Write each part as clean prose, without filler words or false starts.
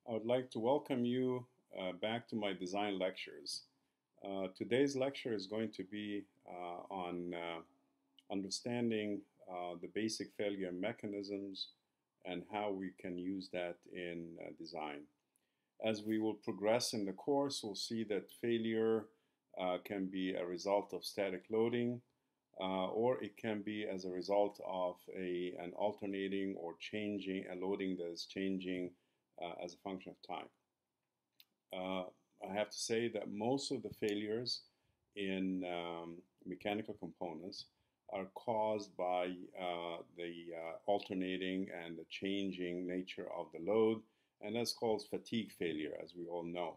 I would like to welcome you back to my design lectures. Today's lecture is going to be on understanding the basic failure mechanisms and how we can use that in design. As we will progress in the course, we'll see that failure can be a result of static loading, or it can be as a result of an alternating or changing, a loading that is changing as a function of time. I have to say that most of the failures in mechanical components are caused by the alternating and the changing nature of the load, and that's called fatigue failure, as we all know.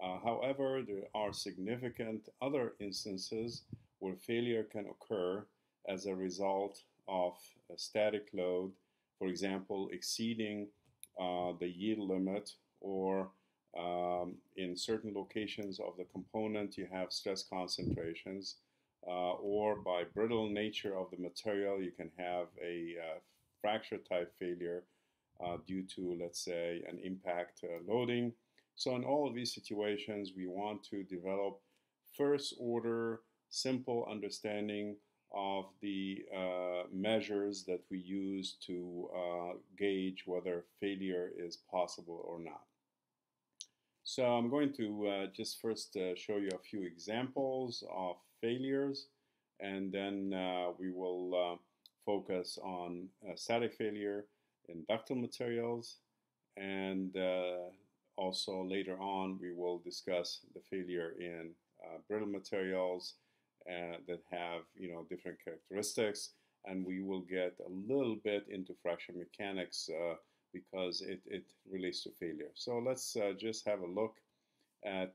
However, there are significant other instances where failure can occur as a result of a static load, for example, exceeding the yield limit, or in certain locations of the component you have stress concentrations, or by brittle nature of the material you can have a fracture type failure due to, let's say, an impact loading. So in all of these situations we want to develop first order simple understanding of the measures that we use to gauge whether failure is possible or not. So I'm going to just first show you a few examples of failures, and then we will focus on static failure in ductile materials, and also later on we will discuss the failure in brittle materials that have different characteristics, and we will get a little bit into fracture mechanics because it relates to failure. So let's just have a look at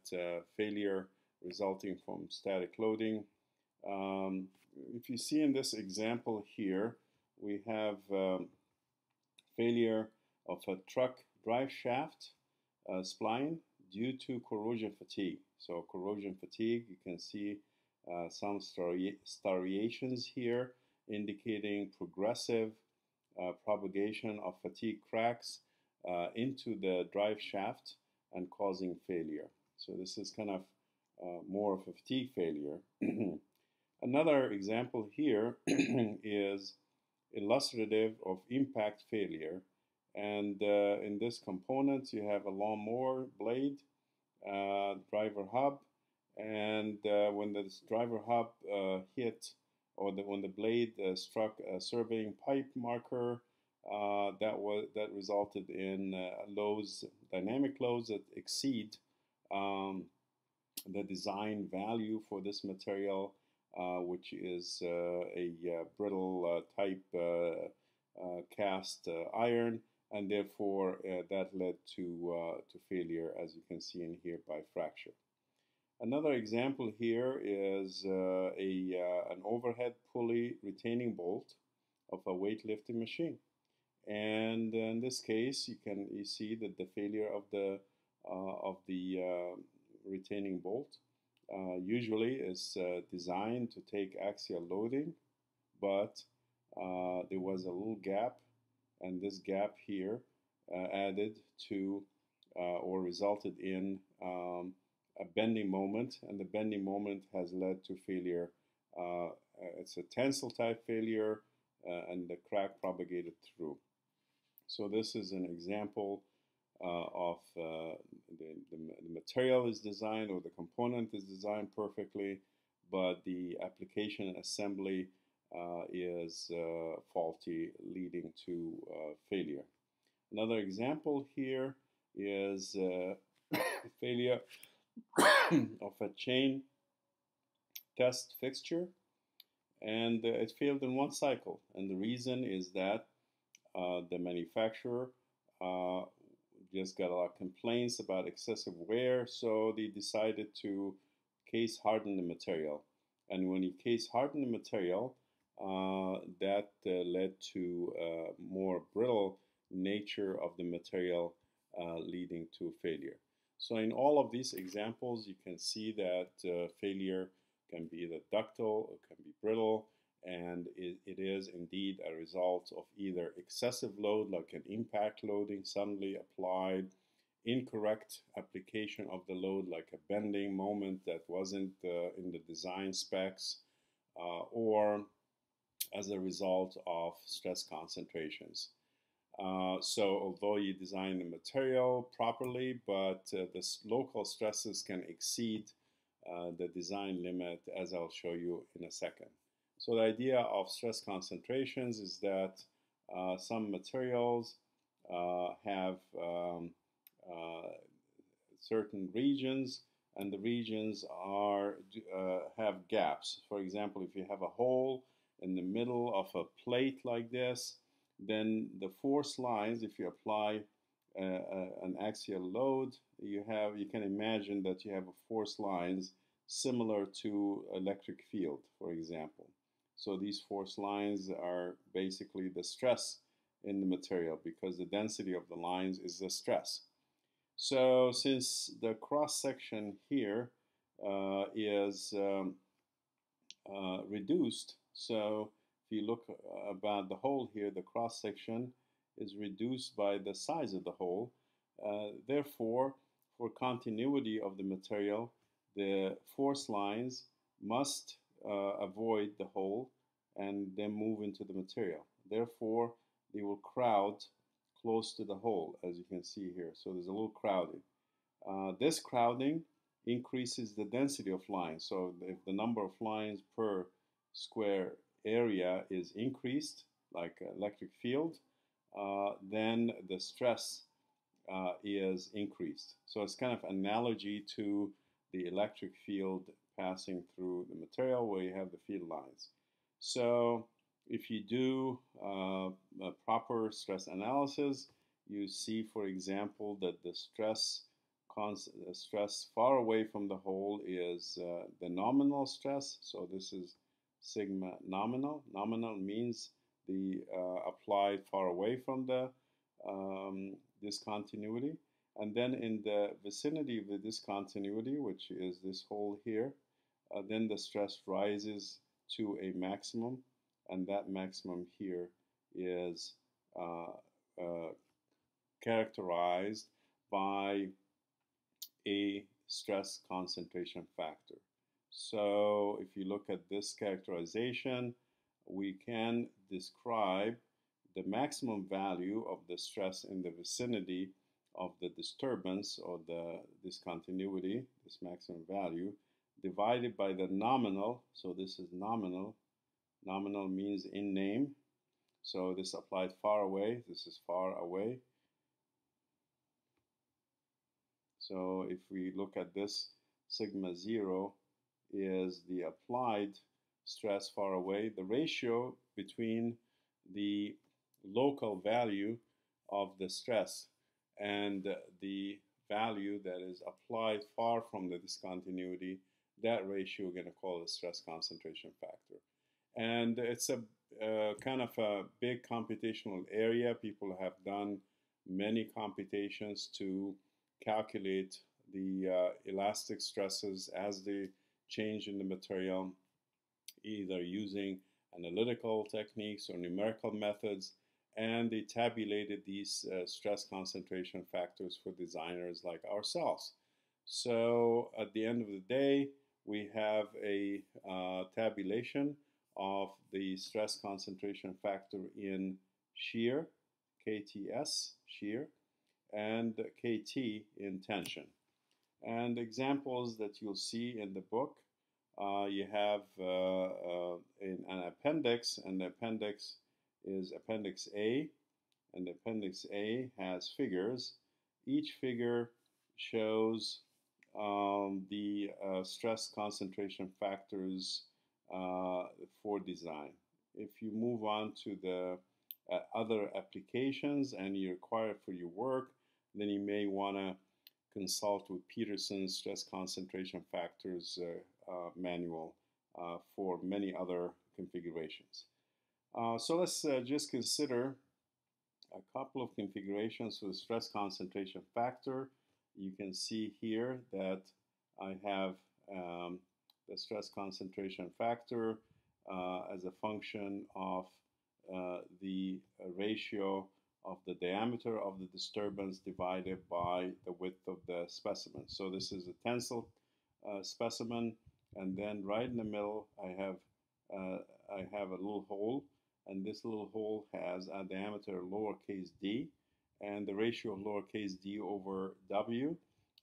failure resulting from static loading. If you see in this example here, we have failure of a truck drive shaft spline due to corrosion fatigue. So corrosion fatigue, you can see some striations here indicating progressive propagation of fatigue cracks into the drive shaft and causing failure. So this is kind of more of a fatigue failure. Another example here is illustrative of impact failure. And in this component, you have a lawnmower blade, driver hub, and when the driver hub hit, or when the blade struck a surveying pipe marker, that resulted in dynamic loads that exceed the design value for this material, which is a brittle type cast iron, and therefore that led to failure, as you can see in here, by fracture. Another example here is an overhead pulley retaining bolt of a weightlifting machine, and in this case you see that the failure of the retaining bolt usually is designed to take axial loading, but there was a little gap, and this gap here added to or resulted in a bending moment, and the bending moment has led to failure. It's a tensile type failure, and the crack propagated through. So this is an example of the material is designed, or the component is designed perfectly, but the application and assembly is faulty, leading to failure. Another example here is failure of a chain test fixture, and it failed in one cycle, and the reason is that the manufacturer just got a lot of complaints about excessive wear, so they decided to case harden the material. And when you case harden the material, that led to more brittle nature of the material, leading to failure. So in all of these examples, you can see that failure can be either ductile, it can be brittle, and it is indeed a result of either excessive load, like an impact loading suddenly applied, incorrect application of the load, like a bending moment that wasn't in the design specs, or as a result of stress concentrations. So although you design the material properly, but the local stresses can exceed the design limit, as I'll show you in a second. So the idea of stress concentrations is that some materials have certain regions, and the regions are have gaps. For example, if you have a hole in the middle of a plate like this, then the force lines, if you apply an axial load, you can imagine that you have force lines similar to electric field, for example. So these force lines are basically the stress in the material, because the density of the lines is the stress. So since the cross section here is reduced, so if you look about the hole here, the cross section is reduced by the size of the hole. Therefore, for continuity of the material, the force lines must avoid the hole and then move into the material. Therefore, they will crowd close to the hole, as you can see here. So there's a little crowding. This crowding increases the density of lines. So if the number of lines per square area is increased, like electric field, then the stress is increased. So it's kind of analogy to the electric field passing through the material where you have the field lines. So if you do a proper stress analysis, you see, for example, that the stress far away from the hole is the nominal stress. So this is sigma nominal. Nominal means the applied far away from the discontinuity. And then in the vicinity of the discontinuity, which is this hole here, then the stress rises to a maximum, and that maximum here is characterized by a stress concentration factor. So if you look at this characterization, we can describe the maximum value of the stress in the vicinity of the disturbance or the discontinuity, this maximum value, divided by the nominal. So this is nominal. Nominal means in name. So this applied far away. This is far away. So if we look at this, sigma 0 is the applied stress far away. The ratio between the local value of the stress and the value that is applied far from the discontinuity, that ratio we're going to call the stress concentration factor. And it's a kind of a big computational area. People have done many computations to calculate the elastic stresses as they change in the material, either using analytical techniques or numerical methods, and they tabulated these stress concentration factors for designers like ourselves. So at the end of the day, we have a tabulation of the stress concentration factor in shear, KTS, shear, and KT in tension. And examples that you'll see in the book, you have in an appendix, and the appendix is Appendix A, and the Appendix A has figures. Each figure shows the stress concentration factors for design. If you move on to the other applications and you require it for your work, then you may want to consult with Peterson's stress concentration factors manual for many other configurations. So let's just consider a couple of configurations for the stress concentration factor. You can see here that I have the stress concentration factor as a function of the ratio of the diameter of the disturbance divided by the width of the specimen. So this is a tensile specimen, and then right in the middle I have a little hole, and this little hole has a diameter lowercase d, and the ratio of lowercase d over w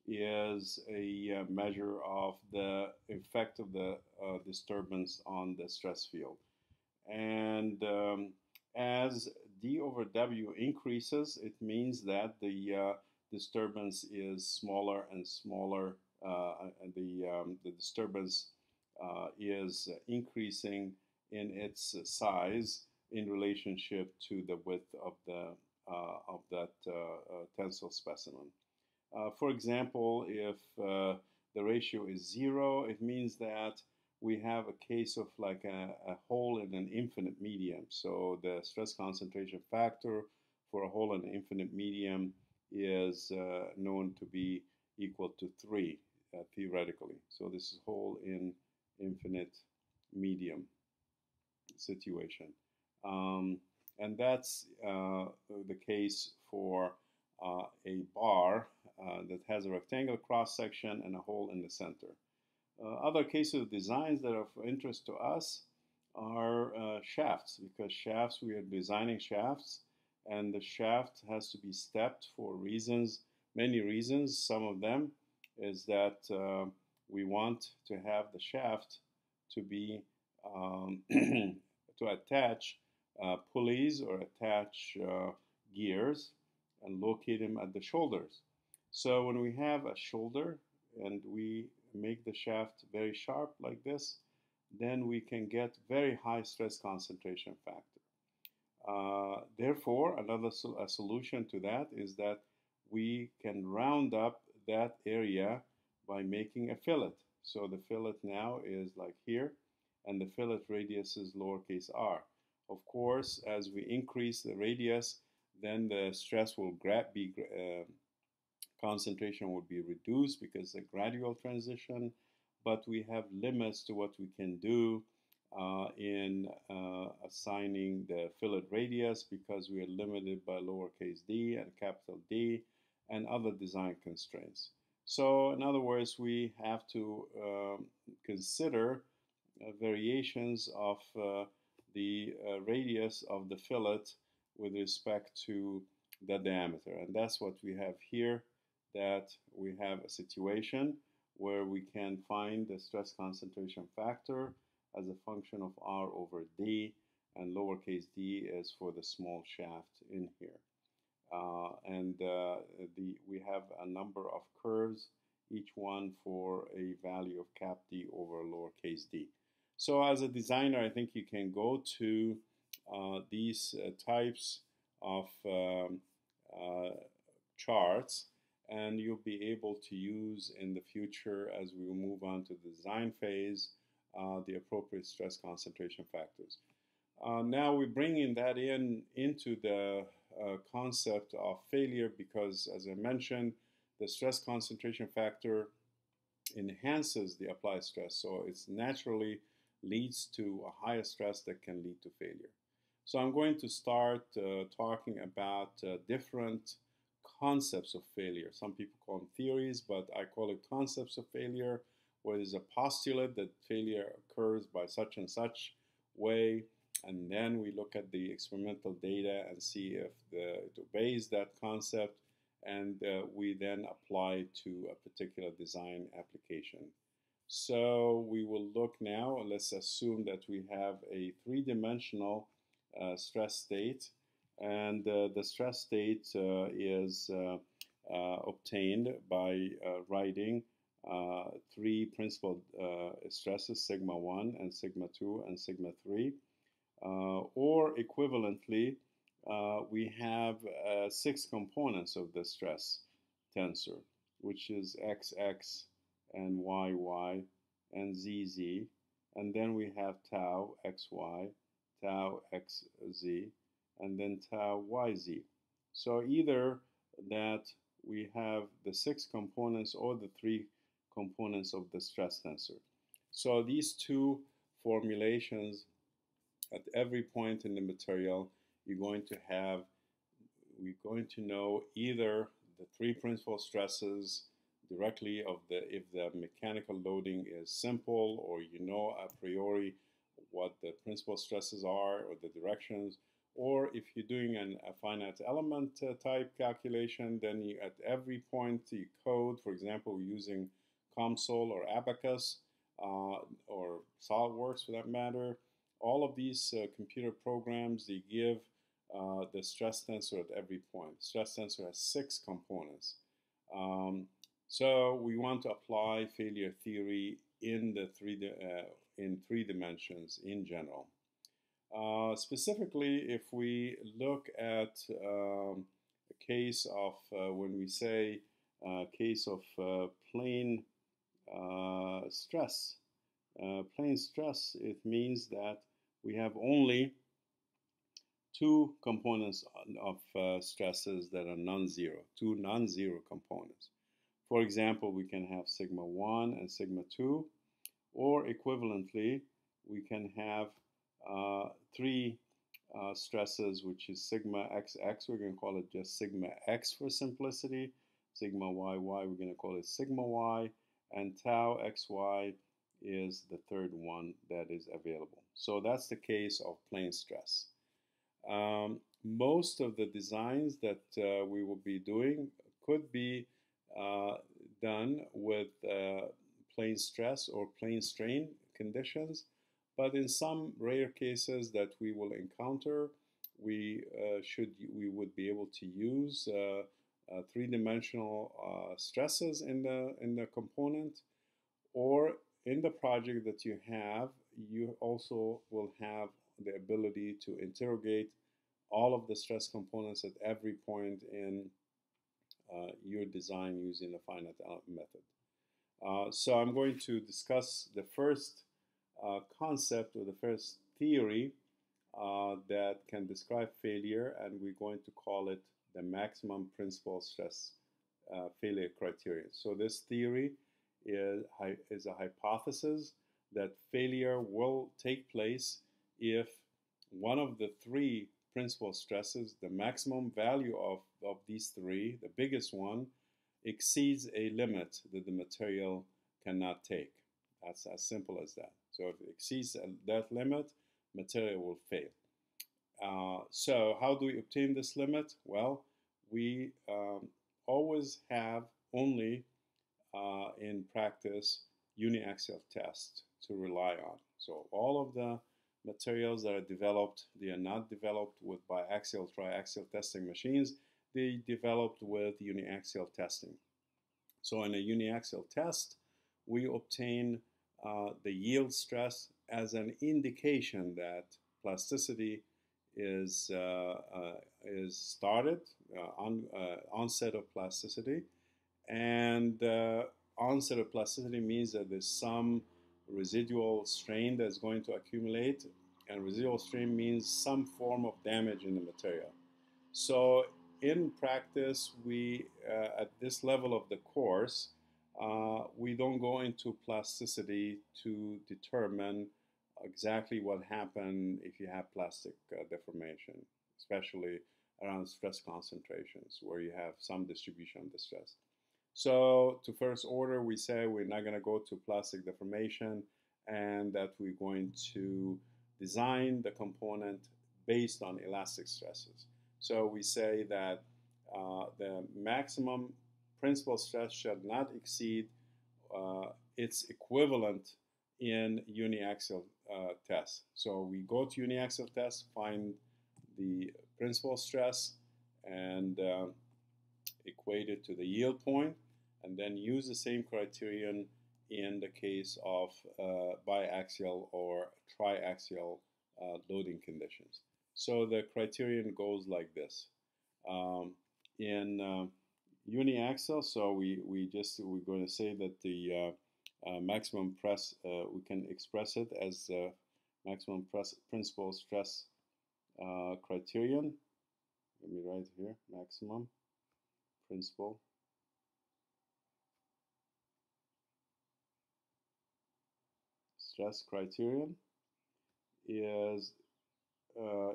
is a measure of the effect of the disturbance on the stress field. And as d over w increases, it means that the disturbance is smaller and smaller. The disturbance is increasing in its size in relationship to the width of that tensile specimen. For example, if the ratio is 0, it means that we have a case of like a hole in an infinite medium. So the stress concentration factor for a hole in an infinite medium is known to be equal to 3 theoretically. So this is hole in infinite medium situation. And that's the case for a bar that has a rectangular cross section and a hole in the center. Other cases of designs that are of interest to us are shafts, because shafts, we are designing shafts, and the shaft has to be stepped for reasons, many reasons. Some of them is that we want to have the shaft to be to attach pulleys or attach gears and locate them at the shoulders. So when we have a shoulder and we make the shaft very sharp like this, then we can get very high stress concentration factor. Therefore, another solution to that is that we can round up that area by making a fillet. So the fillet now is like here, and the fillet radius is lowercase r. Of course, as we increase the radius, then the stress will concentration will be reduced because it's a gradual transition, but we have limits to what we can do in assigning the fillet radius, because we are limited by lowercase d and capital D and other design constraints. So in other words, we have to consider variations of the radius of the fillet with respect to the diameter. And that's what we have here, that we have a situation where we can find the stress concentration factor as a function of r over d, and lowercase d is for the small shaft in here. We have a number of curves, each one for a value of cap d over lowercase d. So as a designer, I think you can go to these types of charts, and you'll be able to use in the future, as we move on to the design phase, the appropriate stress concentration factors. Now we're bringing that into the concept of failure, because, as I mentioned, the stress concentration factor enhances the applied stress, so it naturally leads to a higher stress that can lead to failure. So I'm going to start talking about different concepts of failure. Some people call them theories, but I call it concepts of failure, where there's a postulate that failure occurs by such and such way, and then we look at the experimental data and see if it obeys that concept, and we then apply to a particular design application. So we will look now, let's assume that we have a three-dimensional stress state, and the stress state is obtained by writing three principal stresses, sigma 1 and sigma 2 and sigma 3. Or equivalently, we have 6 components of the stress tensor, which is XX and YY and ZZ, and then we have tau XY, tau XZ, and then tau YZ. So either that we have the 6 components or the 3 components of the stress tensor. So these two formulations, at every point in the material, you're going to have we're going to know either the three principal stresses directly of if the mechanical loading is simple, or you know a priori what the principal stresses are or the directions, or if you're doing a finite element type calculation, then you, at every point you code, for example, using COMSOL or Abacus or SolidWorks for that matter. All of these computer programs, they give the stress tensor at every point. Stress tensor has 6 components. So we want to apply failure theory in the in 3 dimensions in general. Specifically, if we look at a case of when we say case of plane stress. Plane stress, it means that we have only 2 components of stresses that are non-zero, 2 non-zero components. For example, we can have sigma 1 and sigma 2, or equivalently, we can have 3 stresses, which is sigma xx, we're going to call it just sigma x for simplicity, sigma yy, we're going to call it sigma y, and tau xy is the third one that is available. So that's the case of plane stress. Most of the designs that we will be doing could be done with plane stress or plane strain conditions, but in some rare cases that we will encounter, we would be able to use 3-dimensional stresses in the component, or in the project that you have, you also will have the ability to interrogate all of the stress components at every point in your design using the finite element method. So I'm going to discuss the first concept or the first theory that can describe failure, and we're going to call it the maximum principal stress failure criterion. So this theory is a hypothesis that failure will take place if one of the 3 principal stresses, the maximum value of these 3, the biggest one, exceeds a limit that the material cannot take. That's as simple as that. So if it exceeds that limit, material will fail. So how do we obtain this limit? Well, we always have only in practice uniaxial tests to rely on. So all of the materials that are developed, they are not developed with biaxial, triaxial testing machines. They developed with uniaxial testing. So in a uniaxial test, we obtain the yield stress as an indication that plasticity is started, onset of plasticity, and onset of plasticity means that there's some residual strain that's going to accumulate, and residual strain means some form of damage in the material. So in practice, we at this level of the course, we don't go into plasticity to determine exactly what happened if you have plastic deformation, especially around stress concentrations where you have some distribution of the stress. So to first order, we say we're not going to go to plastic deformation, and that we're going to design the component based on elastic stresses. So we say that the maximum principal stress should not exceed its equivalent in uniaxial tests. So we go to uniaxial tests, find the principal stress, and equate it to the yield point, and then use the same criterion in the case of biaxial or triaxial loading conditions. So the criterion goes like this. In uniaxial, so we're going to say that the maximum press, we can express it as maximum principal stress criterion. Let me write here, maximum principal stress criterion is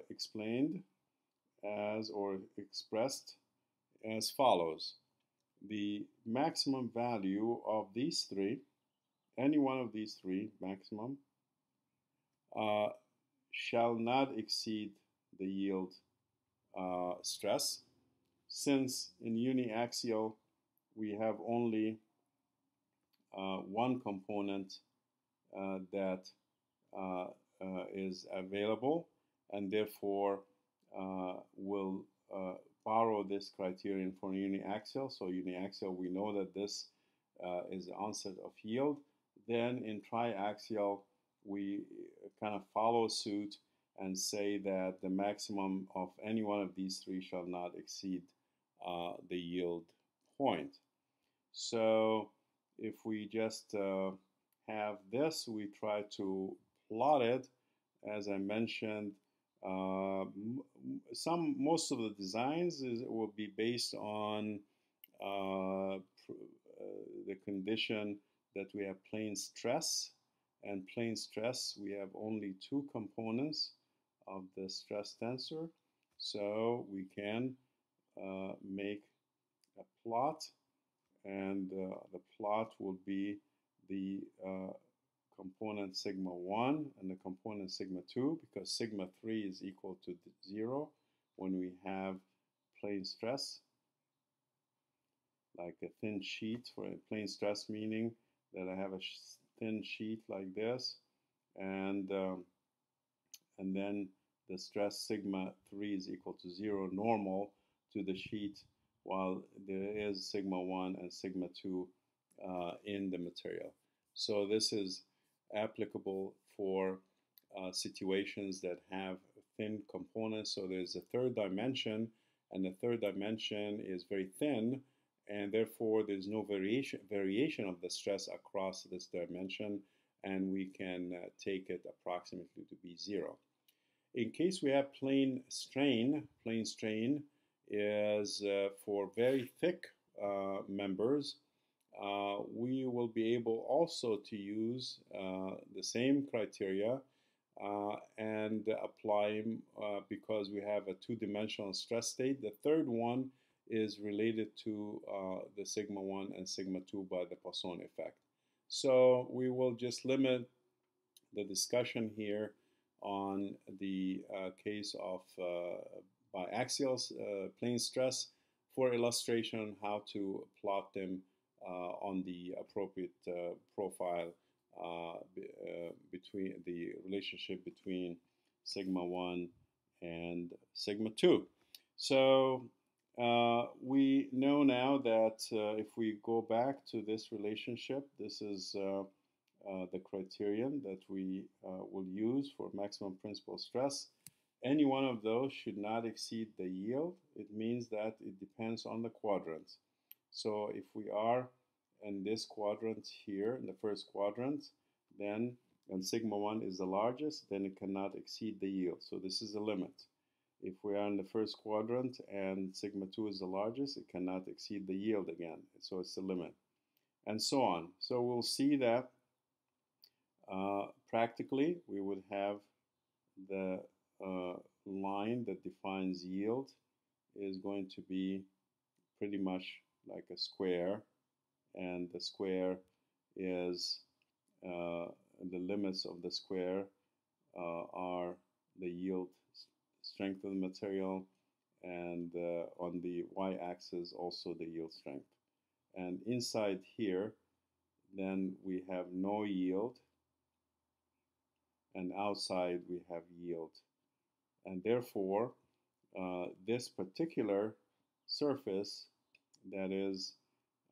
explained as or expressed as follows. The maximum value of these three, any one of these three maximum, shall not exceed the yield stress, since in uniaxial we have only one component that is available, and therefore will borrow this criterion for uniaxial. So uniaxial, we know that this is the onset of yield. Then in triaxial, we kind of follow suit and say that the maximum of any one of these three shall not exceed the yield point. So if we just have this, we try to plot it. As I mentioned, most of the designs will be based on the condition that we have plane stress, and plane stress we have only two components of the stress tensor, so we can make a plot, and the plot will be the component sigma 1 and the component sigma 2, because sigma 3 is equal to 0 when we have plane stress, like a thin sheet. For a plane stress, meaning that I have a thin sheet like this, and then the stress sigma 3 is equal to 0 normal to the sheet, while there is sigma 1 and sigma 2 in the material. So this is applicable for situations that have thin components. So there's a third dimension, and the third dimension is very thin, and therefore there's no variation of the stress across this dimension, and we can take it approximately to be 0. In case we have plane strain is for very thick members. We will be able also to use the same criteria and apply them because we have a two-dimensional stress state. The third one is related to the sigma 1 and sigma 2 by the Poisson effect. So we will just limit the discussion here on the case of biaxial plane stress for illustration how to plot them on the appropriate profile between the relationship between sigma 1 and sigma 2. So we know now that if we go back to this relationship, this is the criterion that we will use for maximum principal stress. Any one of those should not exceed the yield. It means that it depends on the quadrant. So if we are in this quadrant here, in the first quadrant, then and sigma 1 is the largest, then it cannot exceed the yield. So this is the limit. If we are in the first quadrant and sigma 2 is the largest, it cannot exceed the yield again. So it's the limit. And so on. So we'll see that practically we would have the line that defines yield is going to be pretty much like a square, and the square is the limits of the square are the yield strength of the material, and on the y-axis also the yield strength. And inside here then we have no yield, and outside we have yield. And therefore this particular surface that is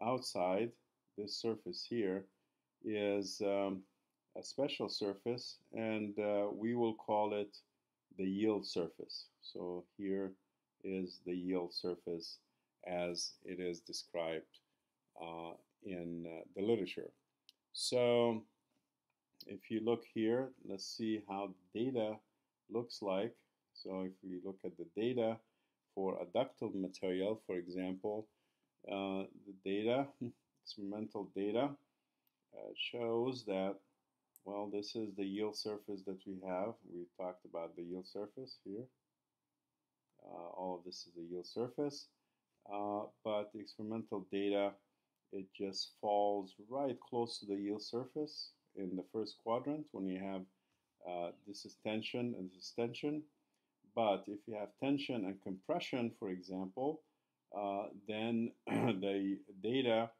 outside, this surface here, is a special surface, and we will call it the yield surface. So here is the yield surface as it is described in the literature. So if you look here, let's see how the data looks like. So if we look at the data for a ductile material, for example, the data, experimental data, shows that, well, this is the yield surface that we have. We talked about the yield surface here. All of this is the yield surface. But the experimental data, it just falls right close to the yield surface in the first quadrant when you have this is tension and this is tension. But if you have tension and compression, for example, then the data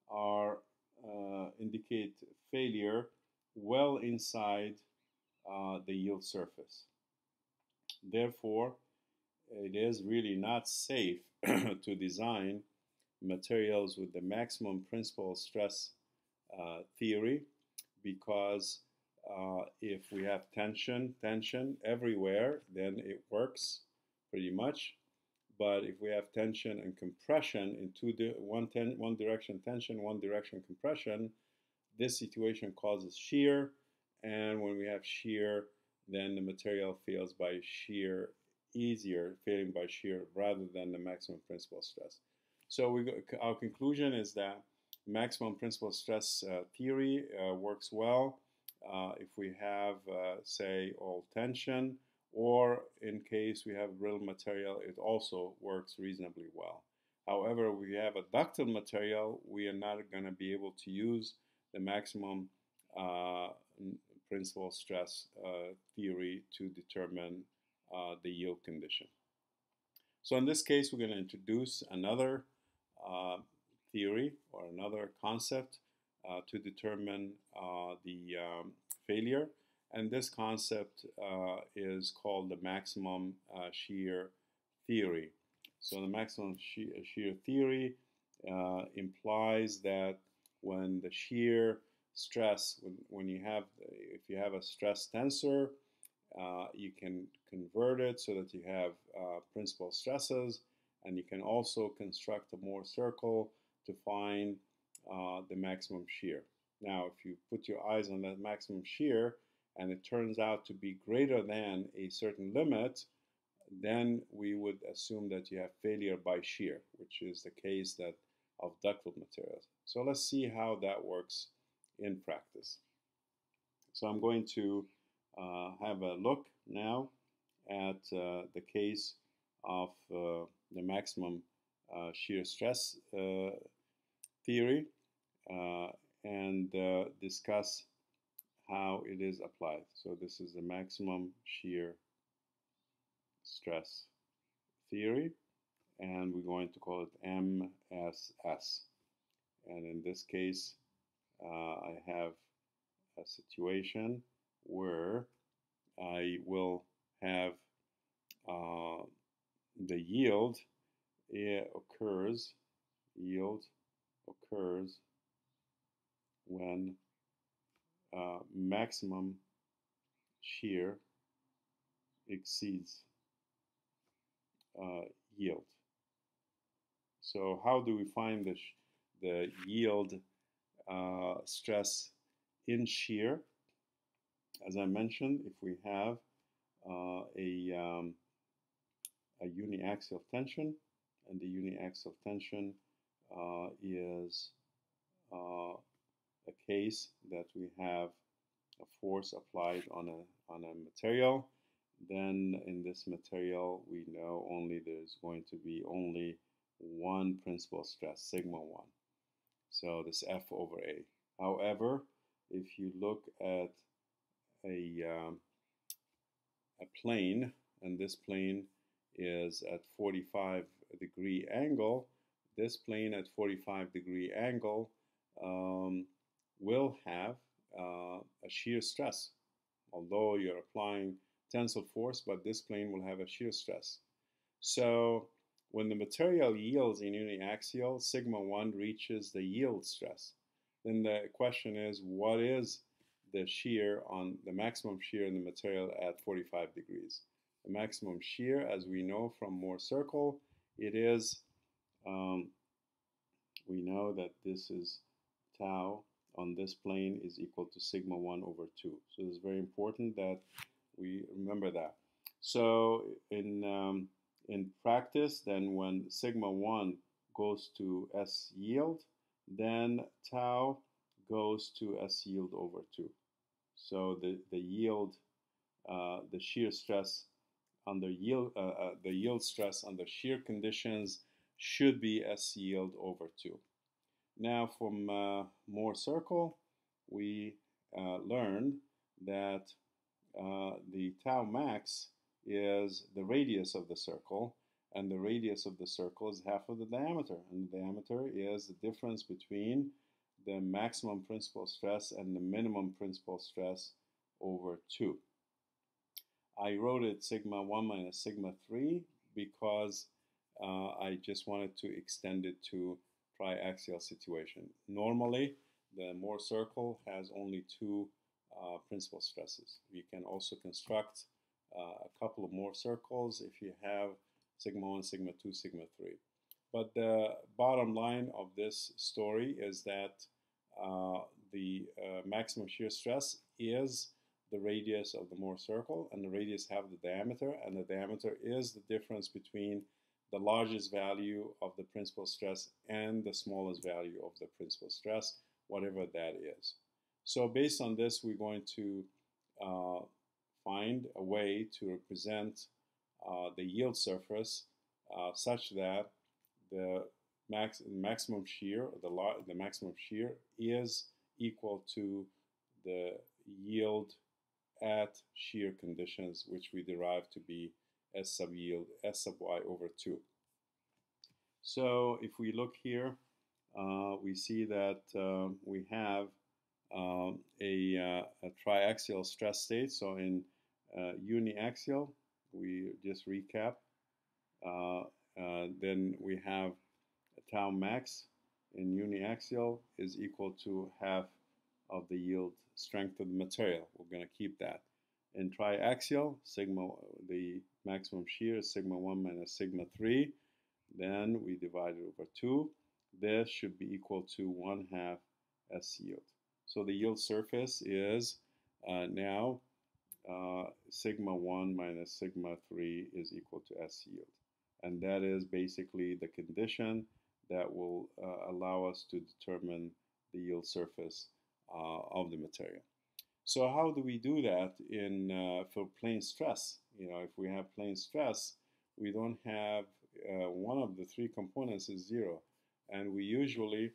are indicate failure well inside the yield surface. Therefore, it is really not safe to design materials with the maximum principal stress theory, because if we have tension everywhere, then it works pretty much. But if we have tension and compression in one direction tension, one direction compression, this situation causes shear, and when we have shear, then the material fails by shear failing by shear rather than the maximum principal stress. So our conclusion is that maximum principal stress theory works well if we have, say, all tension, or in case we have brittle material, it also works reasonably well. However, if we have a ductile material, we are not going to be able to use the maximum principal stress theory to determine the yield condition. So in this case, we're going to introduce another theory or another concept to determine the failure. And this concept is called the maximum shear theory. So the maximum shear theory implies that when the shear stress, if you have a stress tensor, you can convert it so that you have principal stresses, and you can also construct a Mohr circle to find the maximum shear. Now, if you put your eyes on that maximum shear and it turns out to be greater than a certain limit, then we would assume that you have failure by shear, which is the case of ductile materials. So let's see how that works in practice. So I'm going to have a look now at the case of the maximum shear stress theory and discuss how it is applied. So this is the maximum shear stress theory, and we're going to call it MSS. And in this case, I have a situation where I will have the yield occurs when maximum shear exceeds yield. So how do we find the yield stress in shear? As I mentioned, if we have a uniaxial tension, and the uniaxial tension is a case that we have a force applied on a material, then in this material we know there's going to be only one principal stress, sigma 1. So this F over A. However, if you look at a plane, and this plane is at 45-degree angle, this plane at 45-degree angle will have a shear stress. Although you're applying tensile force, but this plane will have a shear stress. So when the material yields in uniaxial, sigma 1 reaches the yield stress. Then the question is, what is the shear on the maximum shear in the material at 45 degrees? The maximum shear, as we know from Mohr circle, it is, we know that this is tau on this plane is equal to sigma 1 over 2. So it's very important that we remember that. So in practice, then when sigma 1 goes to S yield, then tau goes to S yield over 2. So the yield, the shear stress under yield, the yield stress under shear conditions should be S yield over 2. Now from Mohr circle, we learned that the tau max is the radius of the circle, and the radius of the circle is half of the diameter, and the diameter is the difference between the maximum principal stress and the minimum principal stress over 2. I wrote it sigma 1 minus sigma 3 because I just wanted to extend it to triaxial situation. Normally, the Mohr circle has only 2 principal stresses. You can also construct a couple of Mohr circles if you have sigma 1, sigma 2, sigma 3. But the bottom line of this story is that the maximum shear stress is the radius of the Mohr circle, and the radius have the diameter, and the diameter is the difference between the largest value of the principal stress and the smallest value of the principal stress, whatever that is. So based on this, we're going to find a way to represent the yield surface such that the maximum shear, the maximum shear is equal to the yield at shear conditions, which we derive to be S sub yield, S sub y over 2. So if we look here, we see that we have a triaxial stress state. So in uniaxial, we just recap. Then we have tau max in uniaxial is equal to half of the yield strength of the material. We're going to keep that. In triaxial, sigma, the maximum shear is sigma 1 minus sigma 3. Then we divide it over 2. This should be equal to 1/2 S yield. So the yield surface is now sigma 1 minus sigma 3 is equal to S yield. And that is basically the condition that will allow us to determine the yield surface of the material. So how do we do that for plane stress? If we have plane stress, we don't have one of the 3 components is 0. And we usually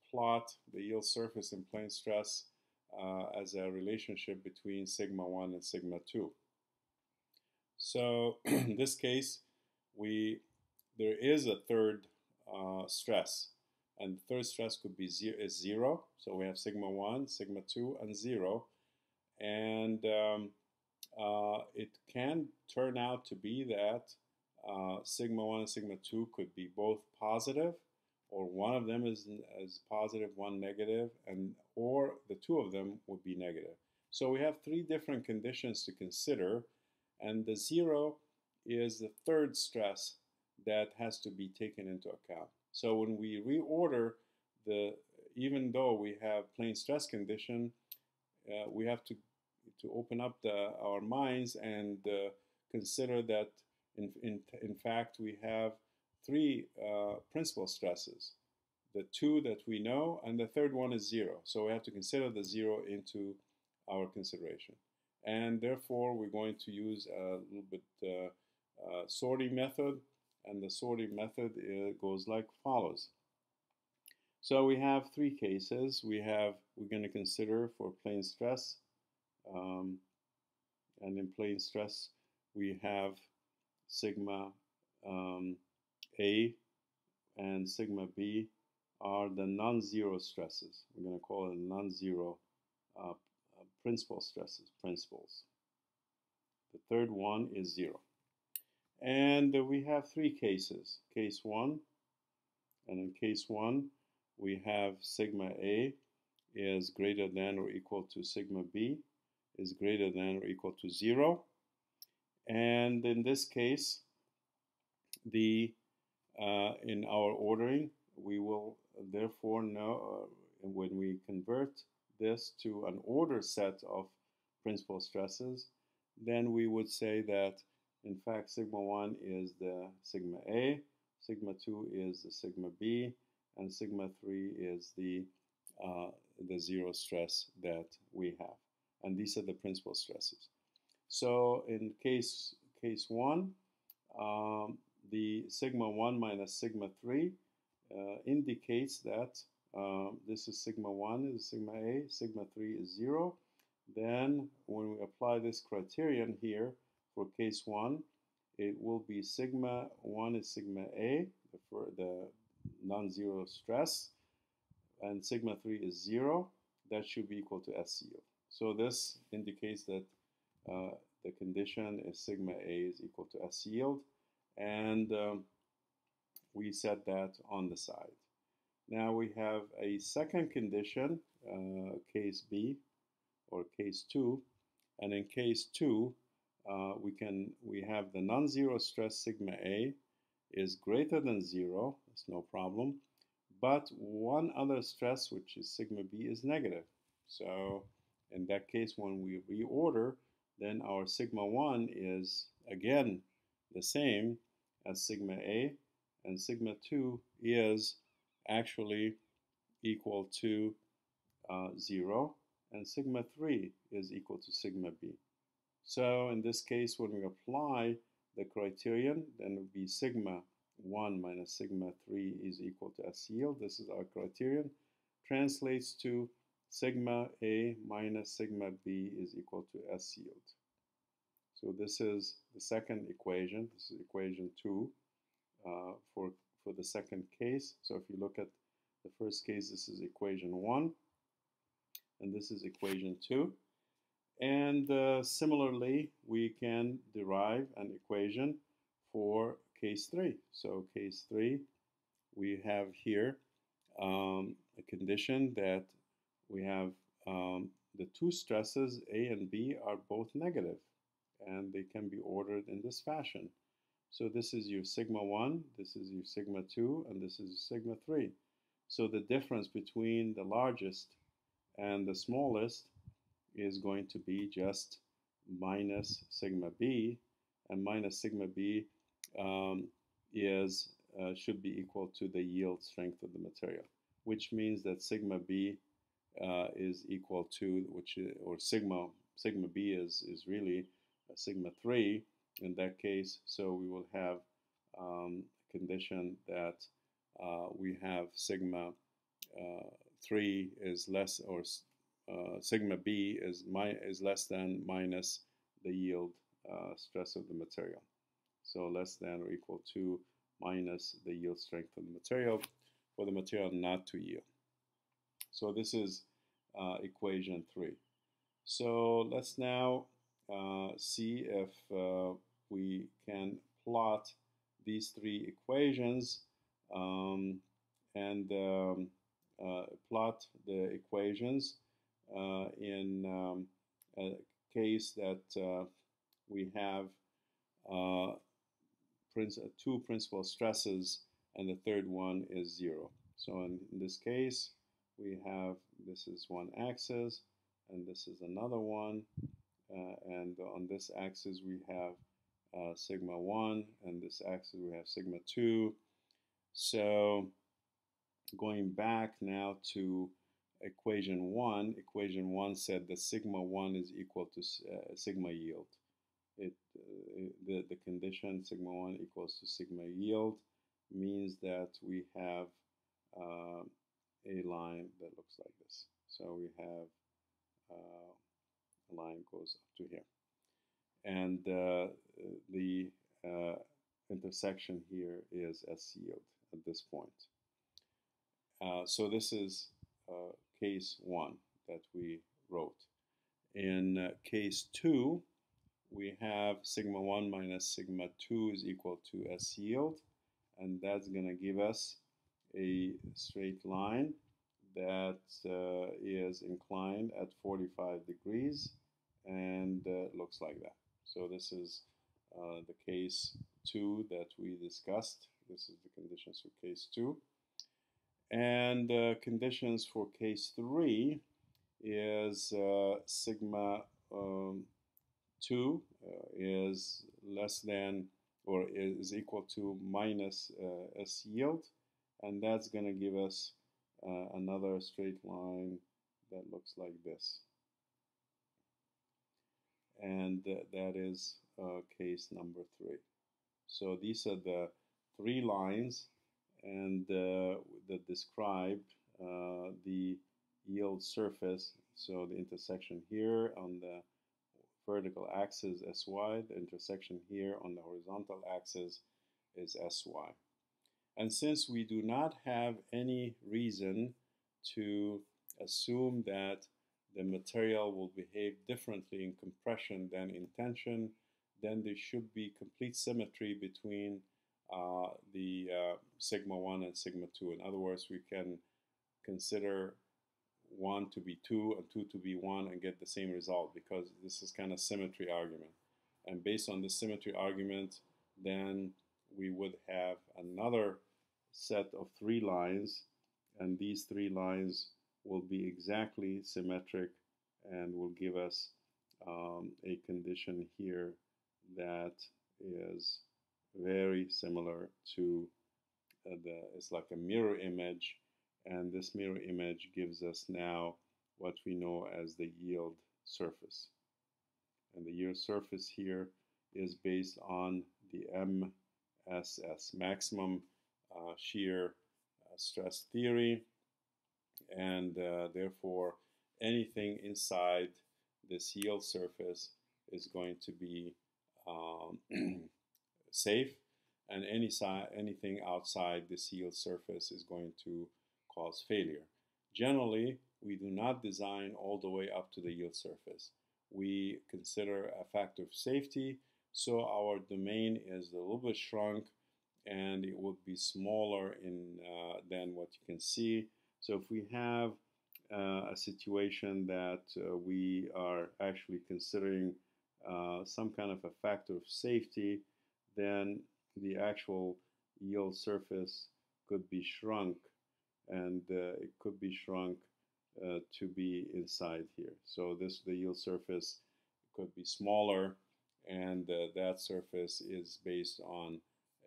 plot the yield surface in plane stress as a relationship between sigma 1 and sigma 2. So in this case, there is a third stress, and the third stress could be 0. So we have sigma 1, sigma 2, and 0. And it can turn out to be that sigma 1 and sigma 2 could be both positive, or one of them is positive, one negative, or the 2 of them would be negative. So we have 3 different conditions to consider, and the 0 is the third stress that has to be taken into account. So when we reorder even though we have plane stress condition, we have to open up our minds and consider that in fact we have 3 principal stresses. The 2 that we know, and the third one is 0. So we have to consider the 0 into our consideration. And therefore, we're going to use a little bit sorting method. And the sorting method goes like follows. So we have 3 cases. We're going to consider for plane stress. And in plane stress, we have sigma A and sigma B are the non-zero stresses. We're going to call it non-zero principal stresses, principles. The third one is 0. And we have 3 cases. Case 1, and in case 1, we have sigma A is greater than or equal to sigma B is greater than or equal to 0. And in this case, in our ordering, we will therefore know when we convert this to an order set of principal stresses, then we would say that in fact sigma 1 is the sigma A, sigma 2 is the sigma B, and sigma 3 is the 0 stress that we have. And these are the principal stresses. So in case case 1, the sigma 1 minus sigma 3 indicates that this is sigma 1 is sigma A, sigma 3 is 0. Then when we apply this criterion here for case 1, it will be sigma 1 is sigma A, for the non-zero stress, and sigma 3 is 0. That should be equal to S yield. So this indicates that the condition is sigma A is equal to S yield, and we set that on the side. Now we have a second condition, case B or case 2, and in case 2 we have the non-zero stress sigma A is greater than 0, that's no problem, but one other stress, which is sigma B, is negative. So in that case, when we reorder, then our sigma 1 is again the same as sigma A, and sigma 2 is actually equal to 0, and sigma 3 is equal to sigma B. So in this case, when we apply the criterion, then it would be sigma 1 minus sigma 3 is equal to S yield. This is our criterion. Translates to sigma A minus sigma B is equal to S yield. So this is the second equation. This is equation 2 for the second case. So if you look at the first case, this is equation 1, and this is equation 2. And similarly, we can derive an equation for case 3. So case 3, we have here a condition that we have the two stresses, A and B, are both negative, and they can be ordered in this fashion. So this is your sigma 1, this is your sigma 2, and this is sigma 3. So the difference between the largest and the smallest is going to be just minus sigma B, and minus sigma B should be equal to the yield strength of the material, which means that sigma B is equal to, sigma B is really sigma 3 in that case. So we will have a condition that we have sigma 3 is less, or sigma B is less than minus the yield stress of the material. So less than or equal to minus the yield strength of the material for the material not to yield. So this is equation 3. So let's now see if we can plot these three equations and plot the equations in a case that we have two principal stresses and the third one is 0. So in this case, we have, this is one axis and this is another one, and on this axis we have sigma 1, and this axis we have sigma 2. So going back now to equation 1, equation 1 said that sigma 1 is equal to sigma yield. The condition sigma 1 equals to sigma yield means that we have a line that looks like this. So we have a line goes up to here, and the intersection here is S yield at this point. So this is case 1 that we wrote. In case 2, we have sigma 1 minus sigma 2 is equal to S yield, and that's going to give us a straight line that is inclined at 45 degrees and looks like that. So this is the case 2 that we discussed. This is the conditions for case 2. And conditions for case 3 is sigma 2 is less than or is equal to minus S yield, and that's going to give us another straight line that looks like this. and that is case number 3. So these are the 3 lines and that describe the yield surface. So the intersection here on the vertical axis SY, the intersection here on the horizontal axis is SY. And since we do not have any reason to assume that the material will behave differently in compression than in tension, then there should be complete symmetry between the sigma 1 and sigma 2. In other words, we can consider 1 to be 2 and 2 to be 1 and get the same result, because this is kind of symmetry argument. And based on the symmetry argument, then we would have another set of 3 lines, and these 3 lines will be exactly symmetric and will give us a condition here that is very similar to it's like a mirror image, and this mirror image gives us now what we know as the yield surface. And the yield surface here is based on the MSS, maximum shear stress theory, and therefore anything inside this yield surface is going to be safe, and anything outside this yield surface is going to cause failure. Generally, we do not design all the way up to the yield surface. We consider a factor of safety, so our domain is a little bit shrunk, and it would be smaller than what you can see. So if we have a situation that we are actually considering some kind of a factor of safety, then the actual yield surface could be shrunk, and it could be shrunk to be inside here. So the yield surface could be smaller, and that surface is based on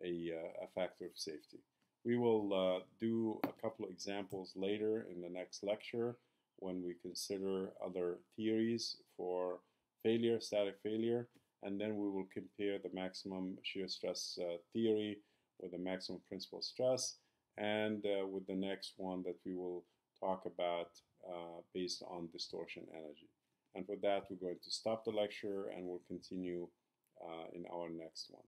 a factor of safety. We will do a couple of examples later in the next lecture when we consider other theories for failure, static failure, and then we will compare the maximum shear stress theory with the maximum principal stress, and with the next one that we will talk about based on distortion energy. And for that, we're going to stop the lecture and we'll continue in our next one.